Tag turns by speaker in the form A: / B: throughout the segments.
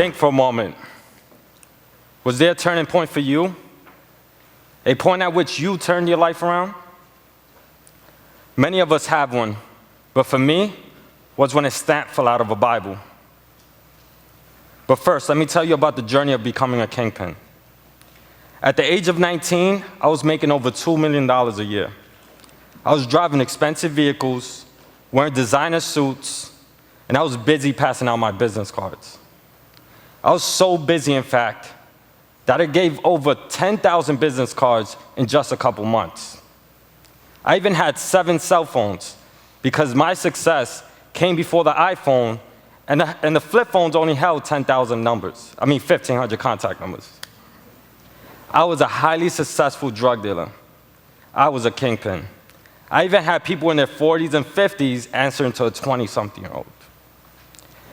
A: think for a moment. Was there a turning point for you? A point at which you turned your life around? Many of us have one, but for me, was when a stamp fell out of a Bible. But first, let me tell you about the journey of becoming a kingpin. At the age of 19, I was making over $2 million a year. I was driving expensive vehicles, wearing designer suits, and I was busy passing out my business cards. I was so busy, in fact, that I gave over 10,000 business cards in just a couple months. I even had 7 cell phones because my success came before the iPhone, and the flip phones only held 10,000 numbers. 1,500 contact numbers. I was a highly successful drug dealer. I was a kingpin. I even had people in their 40s and 50s answering to a 20-something-year-old.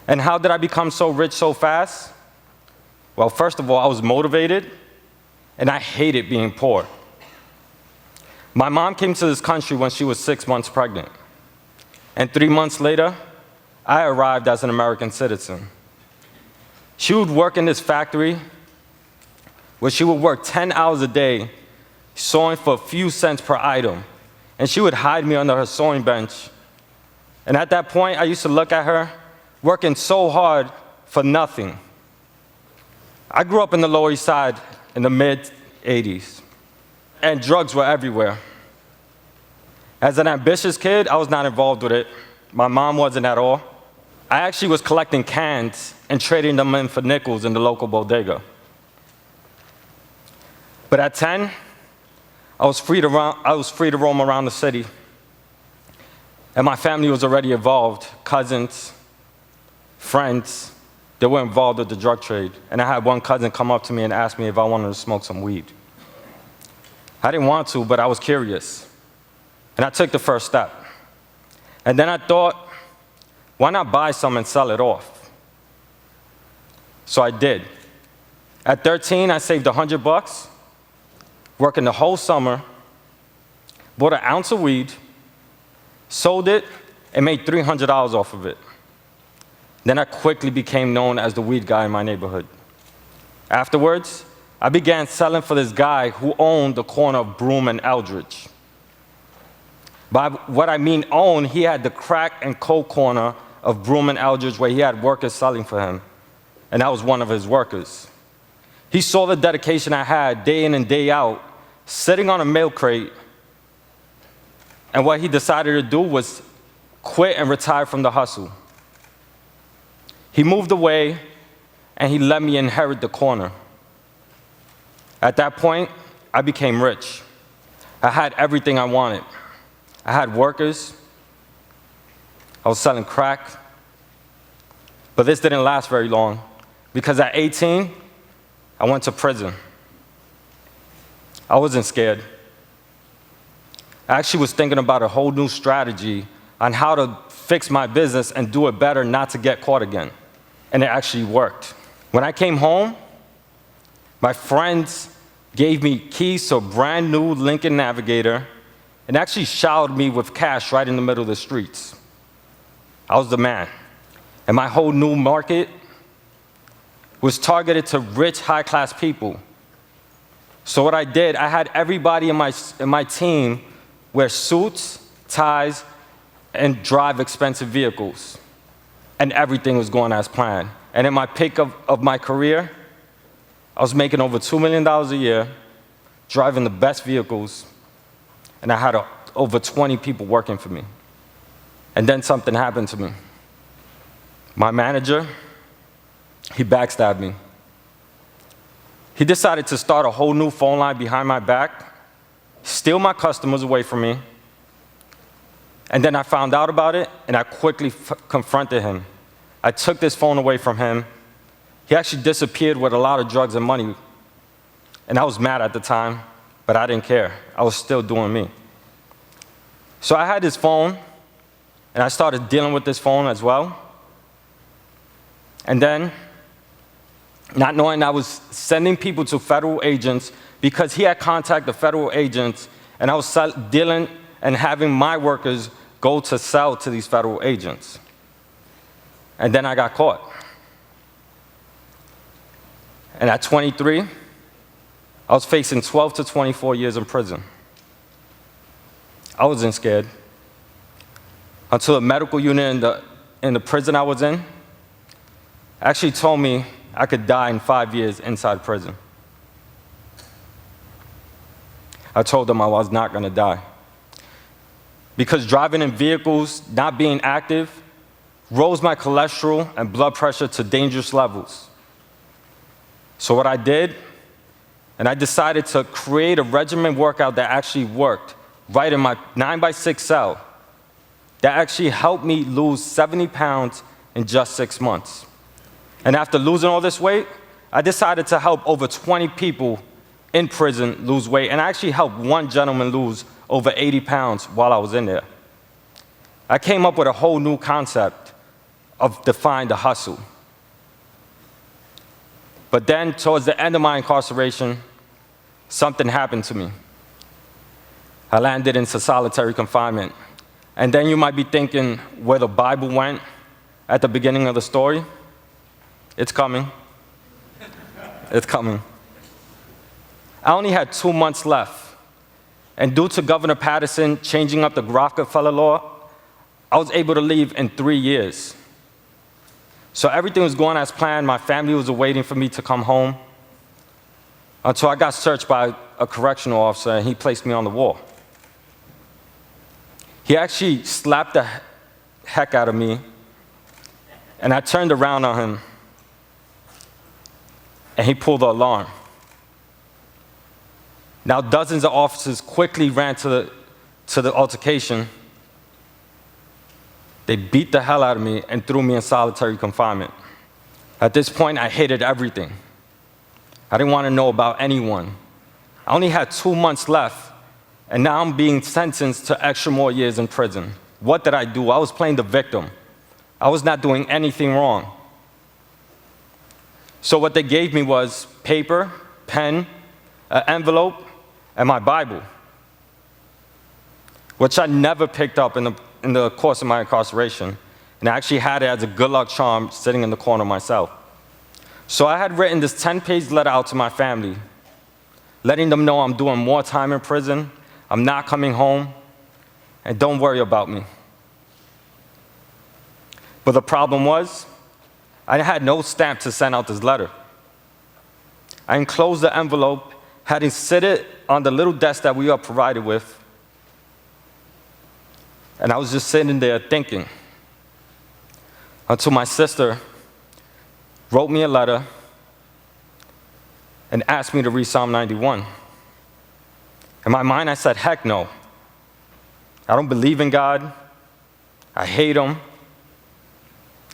A: And how did I become so rich so fast? Well, first of all, I was motivated, and I hated being poor. My mom came to this country when she was 6 months pregnant. And 3 months later, I arrived as an American citizen. She would work in this factory where she would work 10 hours a day, sewing for a few cents per item. And she would hide me under her sewing bench. And at that point, I used to look at her working so hard for nothing. I grew up in the Lower East Side in the mid-'80s, and drugs were everywhere. As an ambitious kid, I was not involved with it. My mom wasn't at all. I actually was collecting cans and trading them in for nickels in the local bodega. But at 10, I was free to roam around the city. And my family was already involved. Cousins, friends, they were involved with the drug trade. And I had one cousin come up to me and ask me if I wanted to smoke some weed. I didn't want to, but I was curious. And I took the first step. And then I thought, why not buy some and sell it off? So I did. At 13, I saved $100, working the whole summer, bought an ounce of weed, sold it, and made $300 off of it. Then I quickly became known as the weed guy in my neighborhood. Afterwards, I began selling for this guy who owned the corner of Broome and Eldridge. By what I mean own, he had the crack and coke corner of Broome and Eldridge where he had workers selling for him, and I was one of his workers. He saw the dedication I had day in and day out, sitting on a milk crate, and what he decided to do was quit and retire from the hustle. He moved away, and he let me inherit the corner. At that point, I became rich. I had everything I wanted. I had workers. I was selling crack. But this didn't last very long, because at 18, I went to prison. I wasn't scared. I actually was thinking about a whole new strategy on how to fix my business and do it better not to get caught again. And it actually worked. When I came home, my friends gave me keys to a brand new Lincoln Navigator and actually showered me with cash right in the middle of the streets. I was the man. And my whole new market was targeted to rich, high-class people. So what I did, I had everybody in my team wear suits, ties, and drive expensive vehicles. And everything was going as planned. And in my peak of my career, I was making over $2 million a year, driving the best vehicles, and I had over 20 people working for me. And then something happened to me. My manager, he backstabbed me. He decided to start a whole new phone line behind my back, steal my customers away from me, and then I found out about it, and I quickly confronted him. I took this phone away from him. He actually disappeared with a lot of drugs and money, and I was mad at the time, but I didn't care. I was still doing me. So I had this phone, and I started dealing with this phone as well. And then, not knowing I was sending people to federal agents because he had contacted the federal agents, and I was dealing and having my workers go to sell to these federal agents. And then I got caught. And at 23, I was facing 12 to 24 years in prison. I wasn't scared until the medical unit in the prison I was in actually told me I could die in 5 years inside prison. I told them I was not going to die. Because driving in vehicles, not being active, rose my cholesterol and blood pressure to dangerous levels. So what I did, and I decided to create a regimen workout that actually worked right in my 9x6 cell that actually helped me lose 70 pounds in just 6 months. And after losing all this weight, I decided to help over 20 people in prison lose weight, and I actually helped one gentleman lose over 80 pounds while I was in there. I came up with a whole new concept of define the hustle. But then, towards the end of my incarceration, something happened to me. I landed into solitary confinement. And then you might be thinking where the Bible went at the beginning of the story. It's coming. It's coming. I only had 2 months left. And due to Governor Patterson changing up the Rockefeller law, I was able to leave in 3 years. So everything was going as planned. My family was waiting for me to come home until I got searched by a correctional officer, and he placed me on the wall. He actually slapped the heck out of me, and I turned around on him, and he pulled the alarm. Now, dozens of officers quickly ran to the altercation. They beat the hell out of me and threw me in solitary confinement. At this point, I hated everything. I didn't want to know about anyone. I only had 2 months left, and now I'm being sentenced to extra more years in prison. What did I do? I was playing the victim. I was not doing anything wrong. So what they gave me was paper, pen, an envelope, and my Bible, which I never picked up in the course of my incarceration. And I actually had it as a good luck charm sitting in the corner of my cell. So I had written this 10-page letter out to my family, letting them know I'm doing more time in prison, I'm not coming home, and don't worry about me. But the problem was, I had no stamp to send out this letter. I enclosed the envelope, had it sit on the little desk that we are provided with, and I was just sitting there thinking until my sister wrote me a letter and asked me to read Psalm 91. In my mind, I said, heck no. I don't believe in God. I hate him.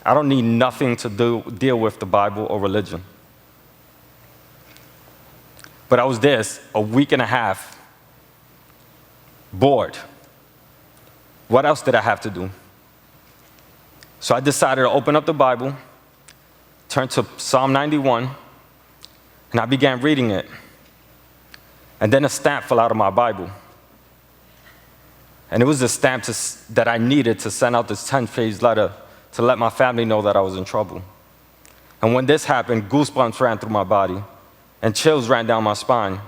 A: I don't need nothing to deal with the Bible or religion. But I was there a week and a half, bored. What else did I have to do? So I decided to open up the Bible, turn to Psalm 91, and I began reading it. And then a stamp fell out of my Bible. And it was the stamp that I needed to send out this 10-page letter to let my family know that I was in trouble. And when this happened, goosebumps ran through my body, and chills ran down my spine.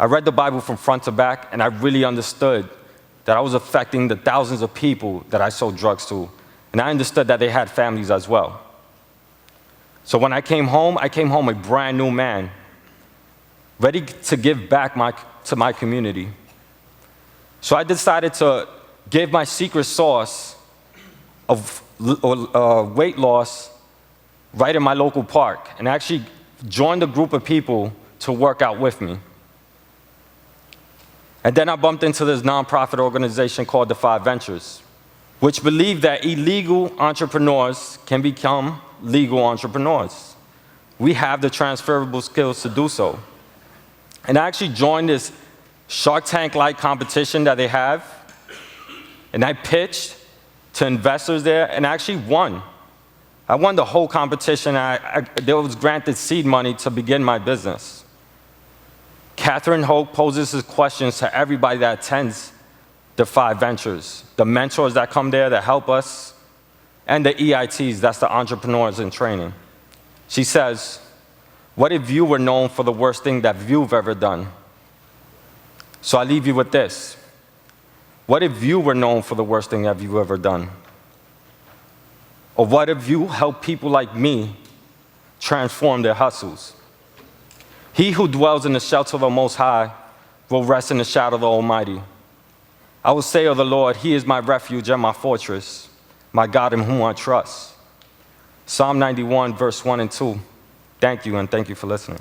A: I read the Bible from front to back, and I really understood that I was affecting the thousands of people that I sold drugs to. And I understood that they had families as well. So when I came home a brand new man, ready to give back to my community. So I decided to give my secret sauce of weight loss right in my local park, and actually joined a group of people to work out with me. And then I bumped into this nonprofit organization called the 5 Ventures, which believed that illegal entrepreneurs can become legal entrepreneurs. We have the transferable skills to do so. And I actually joined this Shark Tank-like competition that they have, and I pitched to investors there and actually won. I won the whole competition. I was granted seed money to begin my business. Catherine Hoke poses his questions to everybody that attends the 5 Ventures, the mentors that come there that help us, and the EITs, that's the entrepreneurs in training. She says, what if you were known for the worst thing that you've ever done? So I leave you with this. What if you were known for the worst thing that you've ever done? Or what if you help people like me transform their hustles? He who dwells in the shelter of the Most High will rest in the shadow of the Almighty. I will say of the Lord, He is my refuge and my fortress, my God in whom I trust. Psalm 91, verse 1 and 2. Thank you, and thank you for listening.